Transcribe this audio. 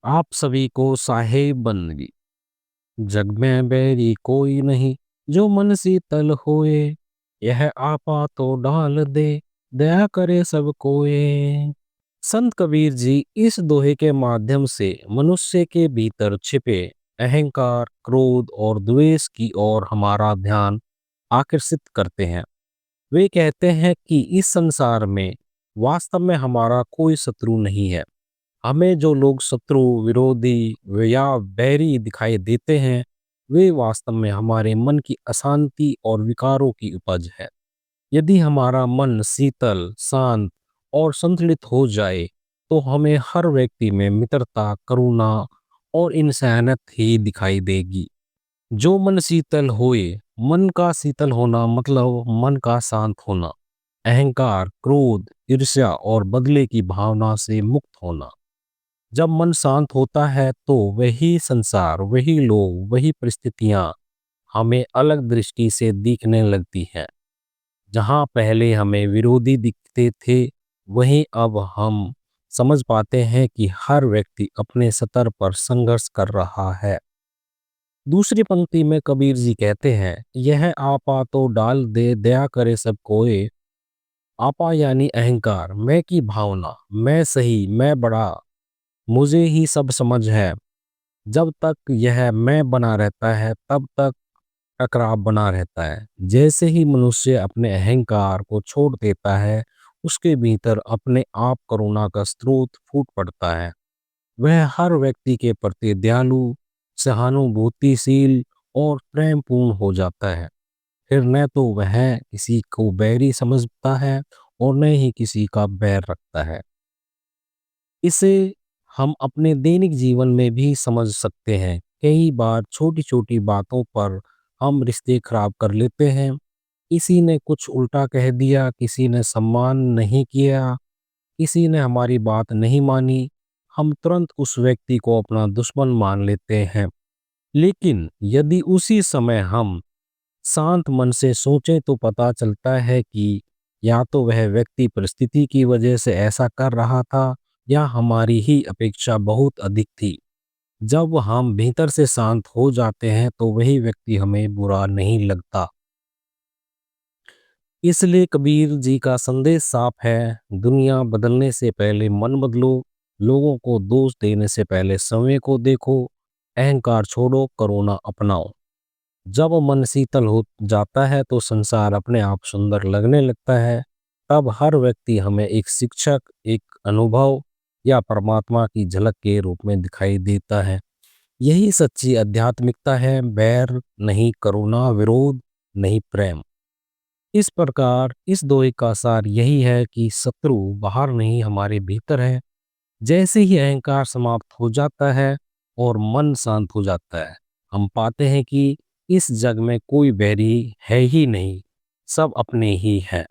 आप सभी को साहेब बंदगी। जग में बैरी कोई नहीं, जो मन शीतल होए। यह आपा तो डाल दे, दया करे सब कोय। संत कबीर जी इस दोहे के माध्यम से मनुष्य के भीतर छिपे अहंकार, क्रोध और द्वेष की ओर हमारा ध्यान आकर्षित करते हैं। वे कहते हैं कि इस संसार में वास्तव में हमारा कोई शत्रु नहीं है। हमें जो लोग शत्रु, विरोधी या बैरी दिखाई देते हैं, वे वास्तव में हमारे मन की अशांति और विकारों की उपज है। यदि हमारा मन शीतल, शांत और संतुलित हो जाए, तो हमें हर व्यक्ति में मित्रता, करुणा और इंसानियत ही दिखाई देगी। जो मन शीतल होए, मन का शीतल होना मतलब मन का शांत होना, अहंकार, क्रोध, ईर्ष्या और बदले की भावना से मुक्त होना। जब मन शांत होता है तो वही संसार, वही लोग, वही परिस्थितियां हमें अलग दृष्टि से दिखने लगती हैं। जहां पहले हमें विरोधी दिखते थे, वहीं अब हम समझ पाते हैं कि हर व्यक्ति अपने स्तर पर संघर्ष कर रहा है। दूसरी पंक्ति में कबीर जी कहते हैं, यह आपा तो डाल दे, दया करे सब कोय। आपा यानी अहंकार, मैं की भावना, मैं सही, मैं बड़ा, मुझे ही सब समझ है। जब तक यह मैं बना रहता है, तब तक टकराव बना रहता है। जैसे ही मनुष्य अपने अहंकार को छोड़ देता है, उसके भीतर अपने आप करुणा का स्रोत फूट पड़ता है। वह हर व्यक्ति के प्रति दयालु, सहानुभूतिशील और प्रेमपूर्ण हो जाता है। फिर न तो वह किसी को बैरी समझता है और न ही किसी का बैर रखता है। इसे हम अपने दैनिक जीवन में भी समझ सकते हैं। कई बार छोटी छोटी बातों पर हम रिश्ते खराब कर लेते हैं। किसी ने कुछ उल्टा कह दिया, किसी ने सम्मान नहीं किया, किसी ने हमारी बात नहीं मानी, हम तुरंत उस व्यक्ति को अपना दुश्मन मान लेते हैं। लेकिन यदि उसी समय हम शांत मन से सोचें तो पता चलता है कि या तो वह व्यक्ति परिस्थिति की वजह से ऐसा कर रहा था, या हमारी ही अपेक्षा बहुत अधिक थी। जब हम भीतर से शांत हो जाते हैं तो वही व्यक्ति हमें बुरा नहीं लगता। इसलिए कबीर जी का संदेश साफ है, दुनिया बदलने से पहले मन बदलो, लोगों को दोष देने से पहले समय को देखो, अहंकार छोड़ो, करुणा अपनाओ। जब मन शीतल हो जाता है तो संसार अपने आप सुंदर लगने लगता है। तब हर व्यक्ति हमें एक शिक्षक, एक अनुभव या परमात्मा की झलक के रूप में दिखाई देता है। यही सच्ची आध्यात्मिकता है, बैर नहीं, करुणा, विरोध नहीं, प्रेम। इस प्रकार इस दोहे का सार यही है कि शत्रु बाहर नहीं, हमारे भीतर है। जैसे ही अहंकार समाप्त हो जाता है और मन शांत हो जाता है, हम पाते हैं कि इस जग में कोई बैरी है ही नहीं, सब अपने ही हैं।